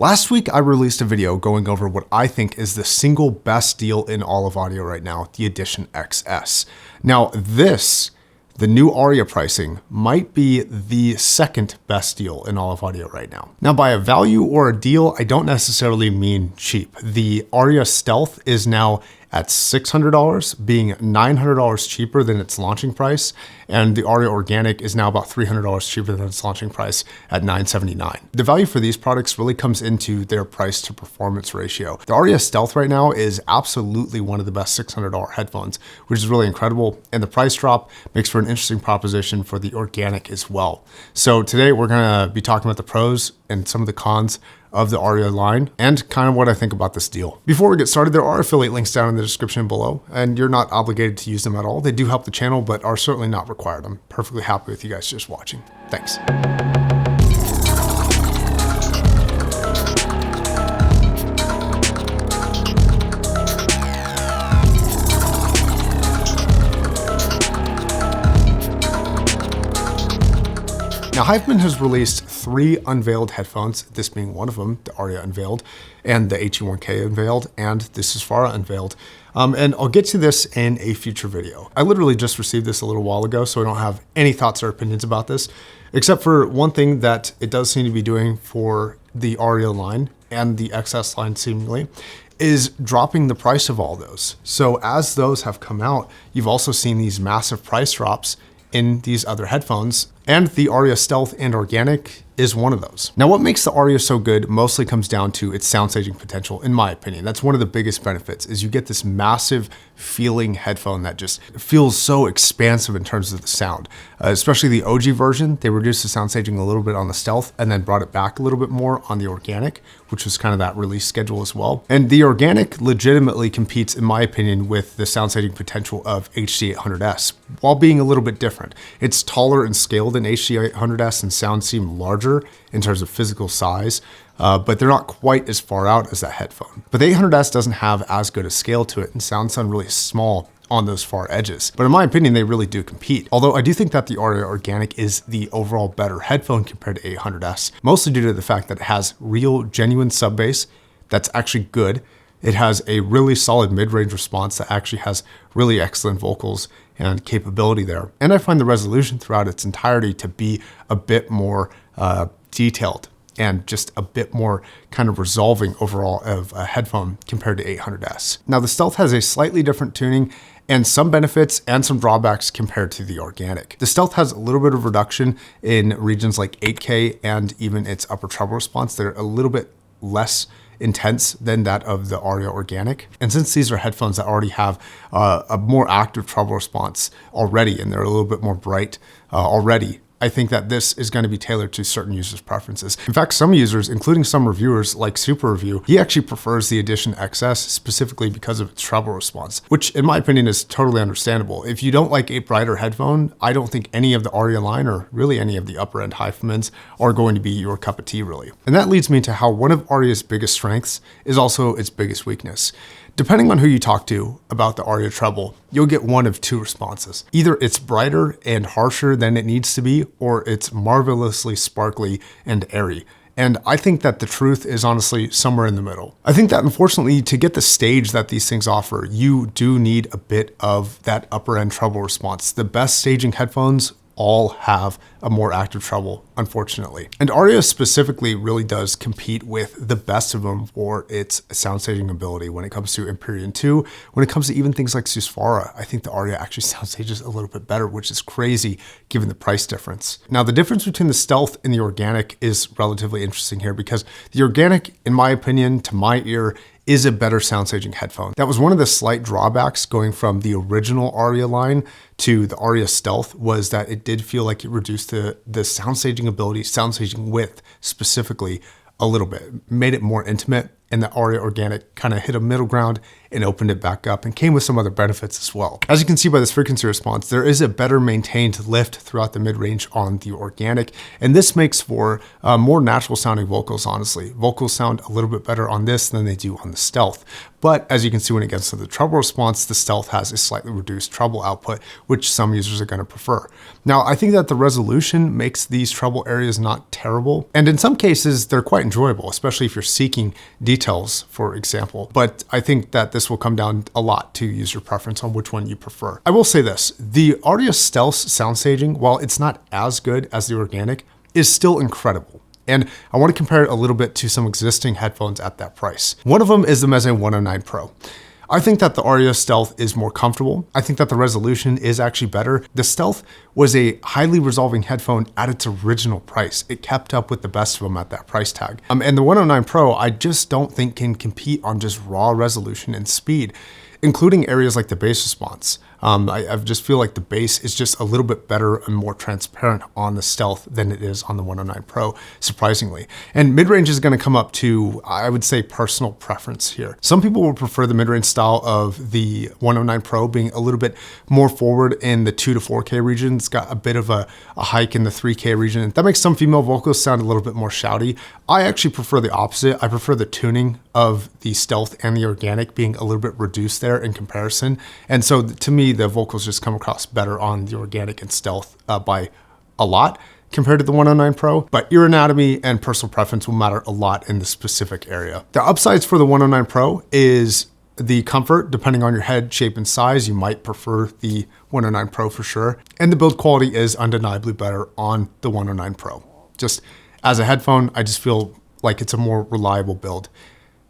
Last week, I released a video going over what I think is the single best deal in all of audio right now, the Edition XS. Now the new Arya pricing might be the second best deal in all of audio right now. Now, by a value or a deal, I don't necessarily mean cheap. The Arya Stealth is now at $600, being $900 cheaper than its launching price, and the Arya Organic is now about $300 cheaper than its launching price at $979. The value for these products really comes into their price to performance ratio. The Arya Stealth right now is absolutely one of the best $600 headphones, which is really incredible, and the price drop makes for an interesting proposition for the Organic as well. So today we're gonna be talking about the pros and some of the cons of the Arya line and kind of what I think about this deal. Before we get started, there are affiliate links down in the description below, and you're not obligated to use them at all. They do help the channel, but are certainly not required. I'm perfectly happy with you guys just watching. Thanks. Now, Hypeman has released 3 unveiled headphones, this being one of them, the Arya Unveiled, and the HE1K Unveiled, and the Susvara Unveiled. And I'll get to this in a future video. I literally just received this a little while ago, so I don't have any thoughts or opinions about this, except for one thing that it does seem to be doing for the Arya line and the XS line seemingly, is dropping the price of all those. So as those have come out, you've also seen these massive price drops in these other headphones, and the Arya Stealth and Organic is one of those. Now, what makes the Arya so good mostly comes down to its sound staging potential, in my opinion. That's one of the biggest benefits, is you get this massive feeling headphone that just feels so expansive in terms of the sound. Especially the OG version, they reduced the sound staging a little bit on the Stealth and then brought it back a little bit more on the Organic, which was kind of that release schedule as well. And the Organic legitimately competes, in my opinion, with the sound staging potential of HD800S, while being a little bit different. It's taller and scaled than HD800S, and sounds seem larger in terms of physical size, but they're not quite as far out as that headphone. But the 800S doesn't have as good a scale to it, and sound really small on those far edges. But in my opinion, they really do compete. Although I do think that the Arya Organic is the overall better headphone compared to 800S, mostly due to the fact that it has real, genuine sub bass that's actually good. It has a really solid mid-range response that actually has really excellent vocals and capability there. And I find the resolution throughout its entirety to be a bit more detailed and just a bit more kind of resolving overall of a headphone compared to 800S. Now, the Stealth has a slightly different tuning and some benefits and some drawbacks compared to the Organic. The Stealth has a little bit of reduction in regions like 8K and even its upper treble response. They're a little bit less intense than that of the Arya Organic. And since these are headphones that already have a more active treble response already, and they're a little bit more bright already, I think that this is going to be tailored to certain users' preferences. In fact, some users, including some reviewers like Super Review, he actually prefers the Edition XS specifically because of its treble response, which in my opinion is totally understandable. If you don't like a brighter headphone, I don't think any of the Arya line or really any of the upper end Hypemans are going to be your cup of tea really. And that leads me to how one of Arya's biggest strengths is also its biggest weakness. Depending on who you talk to about the Arya treble, you'll get one of 2 responses. Either it's brighter and harsher than it needs to be, or it's marvelously sparkly and airy. And I think that the truth is honestly somewhere in the middle. I think that unfortunately, to get the stage that these things offer, you do need a bit of that upper end treble response. The best staging headphones all have a more active treble, unfortunately. And Arya specifically really does compete with the best of them for its sound staging ability when it comes to Empyrean 2. When it comes to even things like Susvara, I think the Arya actually sound stages a little bit better, which is crazy given the price difference. Now, the difference between the Stealth and the Organic is relatively interesting here because the Organic, in my opinion, to my ear, is a better sound staging headphone. That was one of the slight drawbacks going from the original Arya line to the Arya Stealth, was that it did feel like it reduced the sound staging ability, sound staging width specifically, a little bit, made it more intimate and the Arya Organic kind of hit a middle ground and opened it back up and came with some other benefits as well. As you can see by this frequency response, there is a better maintained lift throughout the mid-range on the Organic, and this makes for more natural sounding vocals, honestly. Vocals sound a little bit better on this than they do on the Stealth. But as you can see when it gets to the treble response, the Stealth has a slightly reduced treble output, which some users are going to prefer. Now, I think that the resolution makes these treble areas not terrible, and in some cases, they're quite enjoyable, especially if you're seeking details, for example. But I think that this will come down a lot to user preference on which one you prefer. I will say this, the Arya Stealth's sound staging, while it's not as good as the Organic, is still incredible. And I want to compare it a little bit to some existing headphones at that price. One of them is the Meze 109 Pro. I think that the Arya Stealth is more comfortable. I think that the resolution is actually better. The Stealth was a highly resolving headphone at its original price. It kept up with the best of them at that price tag. And the 109 Pro, I just don't think can compete on just raw resolution and speed, including areas like the bass response. I just feel like the bass is just a little bit better and more transparent on the Stealth than it is on the 109 Pro, surprisingly. And mid-range is gonna come up to, I would say, personal preference here. Some people will prefer the mid-range style of the 109 Pro being a little bit more forward in the 2 to 4K region. It's got a bit of a hike in the 3K region. That makes some female vocals sound a little bit more shouty. I actually prefer the opposite. I prefer the tuning of the Stealth and the Organic being a little bit reduced there in comparison. And so to me, the vocals just come across better on the Organic and Stealth by a lot compared to the 109 Pro, but ear anatomy and personal preference will matter a lot in the specific area. The upsides for the 109 Pro is the comfort. Depending on your head shape and size, you might prefer the 109 Pro for sure. And the build quality is undeniably better on the 109 Pro. Just as a headphone, I just feel like it's a more reliable build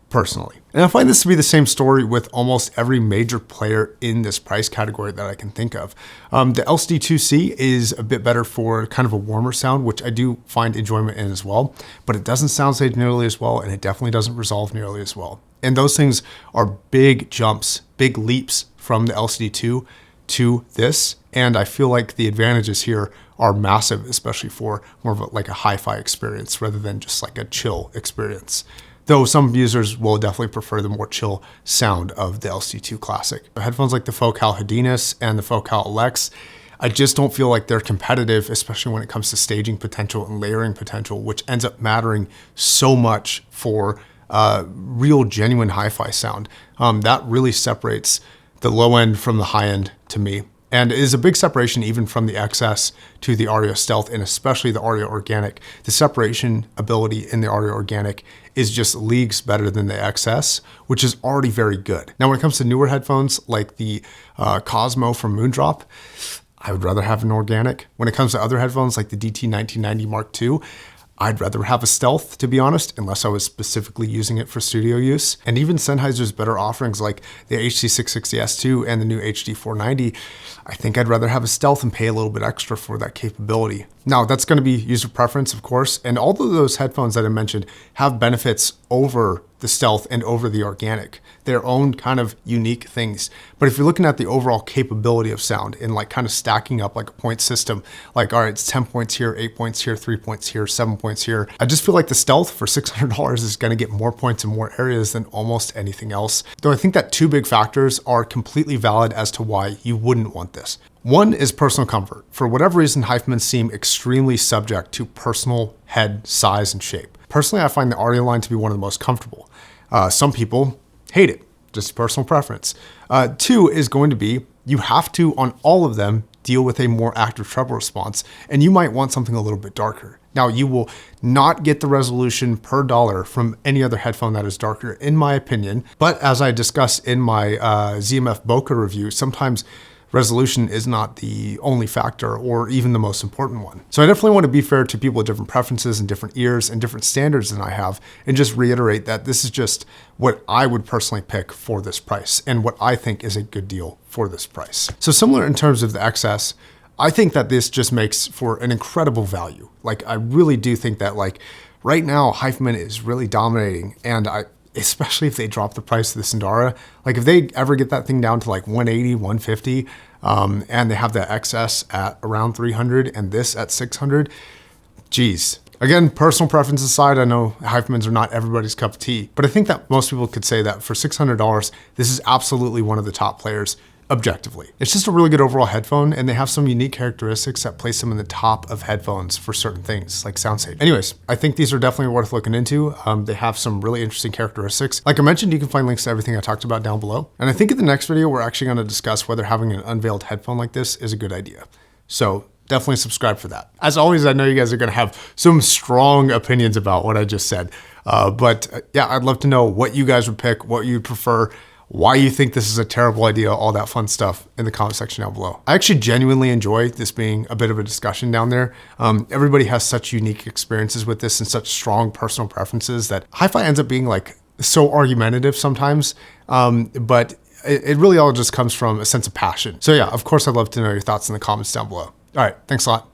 personally. And I find this to be the same story with almost every major player in this price category that I can think of. The LCD2C is a bit better for kind of a warmer sound, which I do find enjoyment in as well, but it doesn't sound stage nearly as well, and it definitely doesn't resolve nearly as well. And ththose things are big jumps, big leaps from the LCD2 to this. And I feel like the advantages here are massive, especially for more of like a hi-fi experience rather than just like a chill experience. Though some users will definitely prefer the more chill sound of the LC2 Classic. Headphones like the Focal Hadinas and the Focal Alex, I just don't feel like they're competitive, especially when it comes to staging potential and layering potential, which ends up mattering so much for real genuine hi-fi sound. That really separates the low end from the high end to me. And it is a big separation even from the XS to the Arya Stealth, and especially the Arya Organic. The separation ability in the Arya Organic is just leagues better than the XS, which is already very good. Now, when it comes to newer headphones like the Cosmo from Moondrop, I would rather have an Organic. When it comes to other headphones like the DT1990 Mark II, I'd rather have a Stealth, to be honest, unless I was specifically using it for studio use. And even Sennheiser's better offerings like the HC660S2 and the new HD490, I think I'd rather have a Stealth and pay a little bit extra for that capability. Now, that's going to be user preference, of course, and all of those headphones that I mentioned have benefits over the Stealth and over the Organic, their own kind of unique things. But if you're looking at the overall capability of sound and like kind of stacking up like a point system, like, all right, it's 10 points here, 8 points here, 3 points here, 7 points here. I just feel like the Stealth for $600 is going to get more points in more areas than almost anything else. Though I think that two big factors are completely valid as to why you wouldn't want this. One is personal comfort. For whatever reason, Hyphmen seem extremely subject to personal head size and shape. Personally, I find the Arya line to be one of the most comfortable. Some people hate it, just personal preference. Two is going to be, you have to, on all of them, deal with a more active treble response, and you might want something a little bit darker. Now, you will not get the resolution per dollar from any other headphone that is darker, in my opinion. But as I discussed in my ZMF Bokeh review, sometimes resolution is not the only factor or even the most important one. So I definitely want to be fair to people with different preferences and different ears and different standards than I have, and just reiterate that this is just what I would personally pick for this price and what I think is a good deal for this price. So similar in terms of the XS, I think that this just makes for an incredible value. Like, I really do think that, like, right now, Hyphmen is really dominating, and especially if they drop the price of the Sindara, like if they ever get that thing down to like 180, 150, and they have the XS at around 300 and this at 600, geez, Again, personal preference aside, I know Hypemans are not everybody's cup of tea, but I think that most people could say that for $600, this is absolutely one of the top players objectively. It's just a really good overall headphone, and they have some unique characteristics that place them in the top of headphones for certain things like sound safe. Anyways, I think these are definitely worth looking into. They have some really interesting characteristics. Like I mentioned, you can find links to everything I talked about down below. And I think in the next video, we're actually going to discuss whether having an unveiled headphone like this is a good idea. So definitely subscribe for that. As always, I know you guys are going to have some strong opinions about what I just said. But yeah, I'd love to know what you guys would pick, what you'd prefer, why you think this is a terrible idea, all that fun stuff in the comment section down below. I actually genuinely enjoy this being a bit of a discussion down there. Everybody has such unique experiences with this and such strong personal preferences that hi-fi ends up being like so argumentative sometimes. But it really all just comes from a sense of passion. So yeah, of course, I'd love to know your thoughts in the comments down below. All right, thanks a lot.